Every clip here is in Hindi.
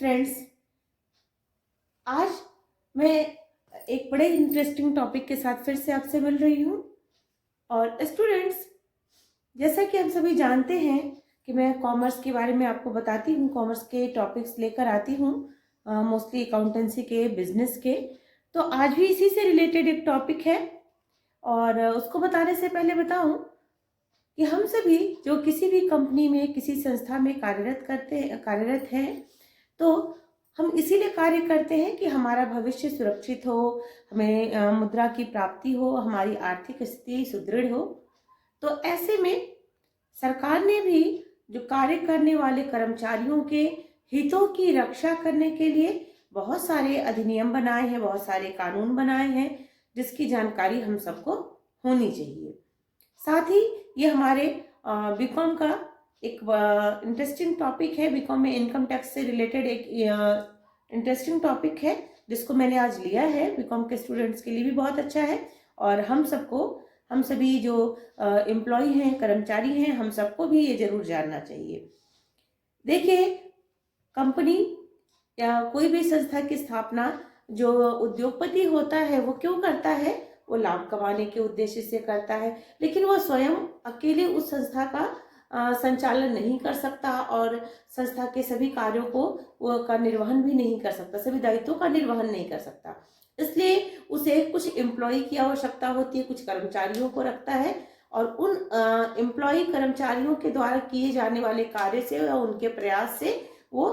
फ्रेंड्स, आज मैं एक बड़े इंटरेस्टिंग टॉपिक के साथ फिर से आपसे मिल रही हूँ। और स्टूडेंट्स, जैसा कि हम सभी जानते हैं कि मैं कॉमर्स के बारे में आपको बताती हूँ, कॉमर्स के टॉपिक्स लेकर आती हूँ, मोस्टली अकाउंटेंसी के, बिजनेस के। तो आज भी इसी से रिलेटेड एक टॉपिक है और उसको बताने से पहले बताऊँ कि हम सभी जो किसी भी कंपनी में, किसी संस्था में कार्यरत हैं, तो हम इसीलिए कार्य करते हैं कि हमारा भविष्य सुरक्षित हो, हमें मुद्रा की प्राप्ति हो, हमारी आर्थिक स्थिति सुदृढ़ हो। तो ऐसे में सरकार ने भी जो कार्य करने वाले कर्मचारियों के हितों की रक्षा करने के लिए बहुत सारे अधिनियम बनाए हैं, बहुत सारे कानून बनाए हैं, जिसकी जानकारी हम सबको होनी चाहिए। साथ ही ये हमारे बीकॉम का एक इंटरेस्टिंग टॉपिक है। बीकॉम में इनकम टैक्स से रिलेटेड एक इंटरेस्टिंग टॉपिक है जिसको मैंने आज लिया है। बीकॉम के स्टूडेंट्स के लिए भी बहुत अच्छा है और हम सभी जो एम्प्लॉय हैं, कर्मचारी हैं, हम सबको भी ये जरूर जानना चाहिए। देखिए, कंपनी या कोई भी संस्था की स्थापना जो उद्योगपति होता है वो क्यों करता है? वो लाभ कमाने के उद्देश्य से करता है, लेकिन वो स्वयं अकेले उस संस्था का संचालन नहीं कर सकता और संस्था के सभी कार्यों को वो का निर्वहन भी नहीं कर सकता, सभी दायित्वों का निर्वहन नहीं कर सकता। इसलिए उसे कुछ एम्प्लॉय की आवश्यकता होती है, कुछ कर्मचारियों को रखता है और उन एम्प्लॉय कर्मचारियों के द्वारा किए जाने वाले कार्य से या उनके प्रयास से वो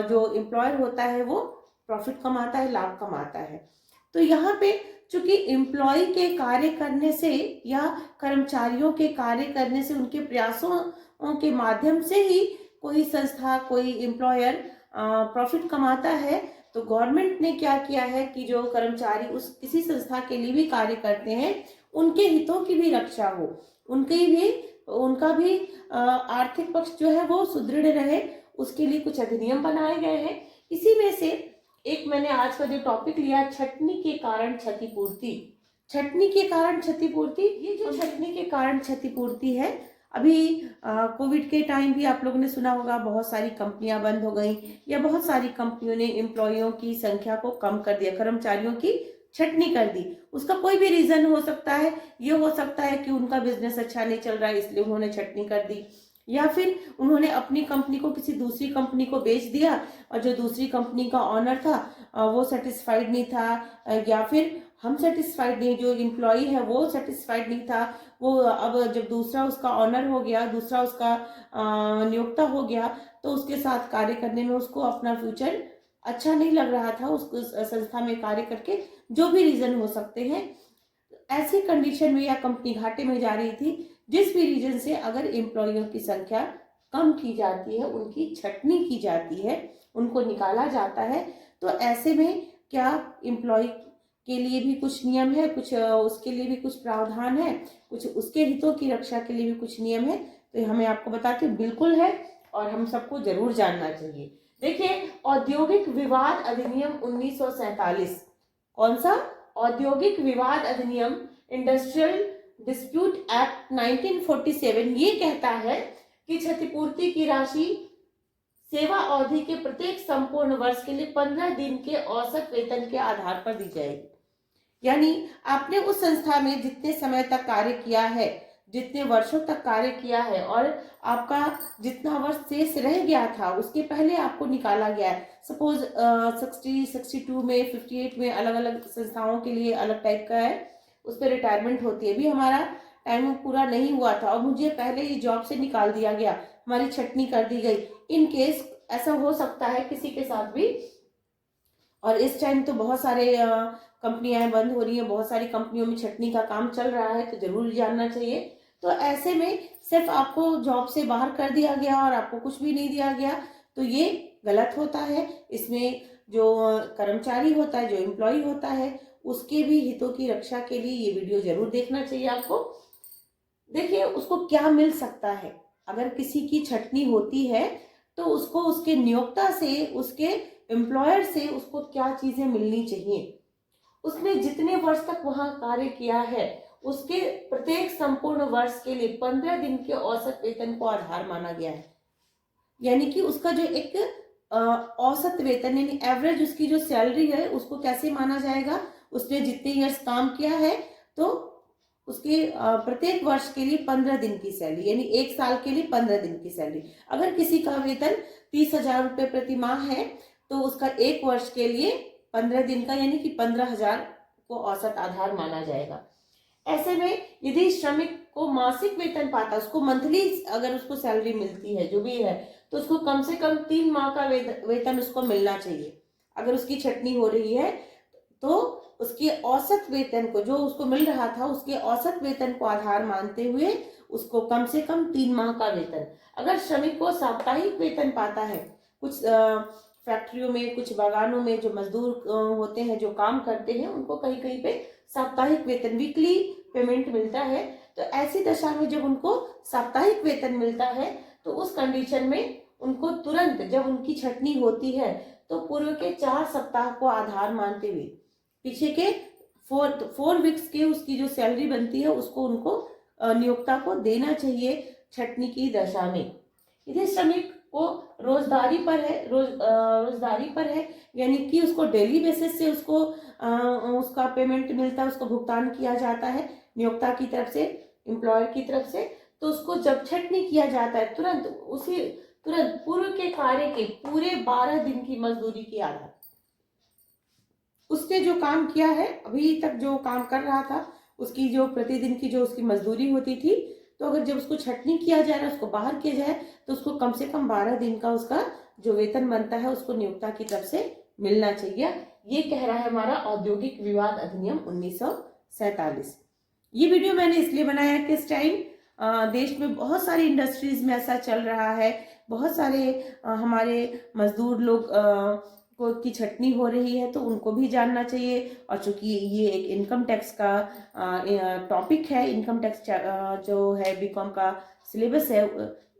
जो एम्प्लॉयर होता है वो प्रॉफिट कमाता है, लाभ कमाता है। तो यहाँ पे चूंकि एम्प्लॉय के कार्य करने से या कर्मचारियों के कार्य करने से, उनके प्रयासों के माध्यम से ही कोई संस्था, कोई एम्प्लॉयर प्रॉफिट कमाता है, तो गवर्नमेंट ने क्या किया है कि जो कर्मचारी उस किसी संस्था के लिए भी कार्य करते हैं, उनके हितों की भी रक्षा हो, उनका भी आर्थिक पक्ष जो है वो सुदृढ़ रहे, उसके लिए कुछ अधिनियम बनाए गए हैं। इसी में से एक मैंने आज का जो टॉपिक लिया, छटनी के कारण क्षतिपूर्ति। छटनी के कारण क्षतिपूर्ति, ये जो छटनी के कारण क्षतिपूर्ति है, अभी कोविड के टाइम भी आप लोगों ने सुना होगा, बहुत सारी कंपनियां बंद हो गई या बहुत सारी कंपनियों ने एम्प्लॉयों की संख्या को कम कर दिया, कर्मचारियों की छटनी कर दी। उसका कोई भी रीजन हो सकता है। ये हो सकता है कि उनका बिजनेस अच्छा नहीं चल रहा है इसलिए उन्होंने छटनी कर दी, या फिर उन्होंने अपनी कंपनी को किसी दूसरी कंपनी को बेच दिया और जो दूसरी कंपनी का ऑनर था वो सेटिस्फाइड नहीं था, या फिर हम सेटिस्फाइड नहीं, जो एम्प्लॉय है वो सेटिस्फाइड नहीं था। वो अब जब दूसरा उसका ऑनर हो गया, दूसरा उसका नियोक्ता हो गया, तो उसके साथ कार्य करने में उसको अपना फ्यूचर अच्छा नहीं लग रहा था, उसको संस्था में कार्य करके, जो भी रीजन हो सकते हैं। ऐसी कंडीशन में या कंपनी घाटे में जा रही थी, जिस भी रीजन से अगर एम्प्लॉइयों की संख्या कम की जाती है, उनकी छटनी की जाती है, उनको निकाला जाता है, तो ऐसे में क्या एम्प्लॉय के लिए भी कुछ नियम है, कुछ उसके लिए भी कुछ प्रावधान है, कुछ उसके हितों की रक्षा के लिए भी कुछ नियम है। तो हमें आपको बताते हैं, बिल्कुल है और हम सबको जरूर जानना चाहिए। देखिए, औद्योगिक विवाद अधिनियम 1947, कौन सा? औद्योगिक विवाद अधिनियम, इंडस्ट्रियल डिस्प्यूट एक्ट 1947, ये कहता है कि क्षतिपूर्ति की राशि सेवा अवधि के प्रत्येक संपूर्ण वर्ष के लिए 15 दिन के औसत वेतन के आधार पर दी जाएगी। यानी आपने उस संस्था में जितने समय तक कार्य किया है, जितने वर्षों तक कार्य किया है और आपका जितना वर्ष शेष रह गया था, उसके पहले आपको निकाला गया है। सपोज 60, 62 में, 58 में, अलग अलग संस्थाओं के लिए अलग टाइप का है, उस पर रिटायरमेंट होती है। अभी हमारा टाइम पूरा नहीं हुआ था और मुझे पहले ही जॉब से निकाल दिया गया, हमारी छटनी कर दी गई। इन केस ऐसा हो सकता है किसी के साथ भी। और इस टाइम तो बहुत सारे कंपनियां बंद हो रही हैं, बहुत सारी कंपनियों में छटनी का काम चल रहा है, तो जरूर जानना चाहिए। तो ऐसे में सिर्फ आपको जॉब से बाहर कर दिया गया और आपको कुछ भी नहीं दिया गया, तो ये गलत होता है। इसमें जो कर्मचारी होता है, जो एम्प्लॉय होता है, उसके भी हितों की रक्षा के लिए ये वीडियो जरूर देखना चाहिए आपको। देखिए, उसको क्या मिल सकता है अगर किसी की छटनी होती है, तो उसको उसके नियोक्ता से, उसके एम्प्लॉयर से उसको क्या चीजें मिलनी चाहिए। उसने जितने वर्ष तक वहां कार्य किया है, उसके प्रत्येक संपूर्ण वर्ष के लिए 15 दिन के औसत वेतन को आधार माना गया है। यानी कि उसका जो एक औसत वेतन यानी एवरेज उसकी जो सैलरी है उसको कैसे माना जाएगा, उसने जितने ईयर्स काम किया है तो उसके प्रत्येक वर्ष के लिए 15 दिन की सैलरी, यानी एक साल के लिए 15 दिन की सैलरी। अगर किसी का वेतन 30,000 रुपये प्रति माह है तो उसका एक वर्ष के लिए 15 दिन का यानी कि 15,000 को औसत आधार माना जाएगा। ऐसे में यदि श्रमिक को मासिक वेतन पाता, उसको मंथली अगर उसको सैलरी मिलती है जो भी है, तो उसको कम से कम 3 माह का वेतन उसको मिलना चाहिए। अगर उसकी छटनी हो रही है तो उसके औसत वेतन को, जो उसको मिल रहा था उसके औसत वेतन को आधार मानते हुए उसको कम से कम 3 माह का वेतन। अगर श्रमिक को साप्ताहिक वेतन पाता है, कुछ फैक्ट्रियों में, कुछ बागानों में जो मजदूर होते हैं, जो काम करते हैं, उनको कहीं कहीं पे साप्ताहिक वेतन, वीकली पेमेंट मिलता है। तो ऐसी दशा में जब उनको साप्ताहिक वेतन मिलता है तो उस कंडीशन में उनको तुरंत जब उनकी छटनी होती है तो पूर्व के 4 सप्ताह को आधार मानते हुए पीछे के 4 वीक्स के उसकी जो सैलरी बनती है उसको उनको नियोक्ता को देना चाहिए छटनी की दशा में। यदि श्रमिक को रोजदारी पर है यानी कि उसको डेली बेसिस से उसको उसका पेमेंट मिलता है, उसको भुगतान किया जाता है नियोक्ता की तरफ से, एम्प्लॉयर की तरफ से, तो उसको जब छटनी किया जाता है तुरंत पूर्व के कार्य के पूरे 12 दिन की मजदूरी के आधार, उसने जो काम किया है अभी तक जो काम कर रहा था उसकी जो प्रतिदिन की जो उसकी मजदूरी होती थी, तो अगर जब उसको छटनी किया जा रहा है, उसको बाहर किया जाए, तो उसको कम से कम 12 दिन का उसका जो वेतन बनता है उसको नियोक्ता की तरफ से मिलना चाहिए। ये कह रहा है हमारा औद्योगिक विवाद अधिनियम 1947। ये वीडियो मैंने इसलिए बनाया कि इस टाइम देश में बहुत सारी इंडस्ट्रीज में ऐसा चल रहा है, बहुत सारे हमारे मजदूर लोग को की छटनी हो रही है, तो उनको भी जानना चाहिए। और चूंकि ये एक इनकम टैक्स का टॉपिक है, इनकम टैक्स जो है बीकॉम का सिलेबस है,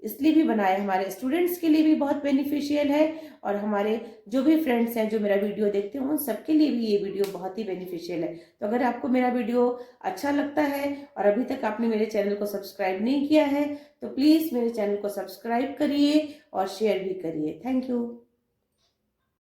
इसलिए भी बनाया, हमारे स्टूडेंट्स के लिए भी बहुत बेनिफिशियल है और हमारे जो भी फ्रेंड्स हैं जो मेरा वीडियो देखते हैं उन सबके लिए भी ये वीडियो बहुत ही बेनिफिशियल है। तो अगर आपको मेरा वीडियो अच्छा लगता है और अभी तक आपने मेरे चैनल को सब्सक्राइब नहीं किया है तो प्लीज़ मेरे चैनल को सब्सक्राइब करिए और शेयर भी करिए। Thank you.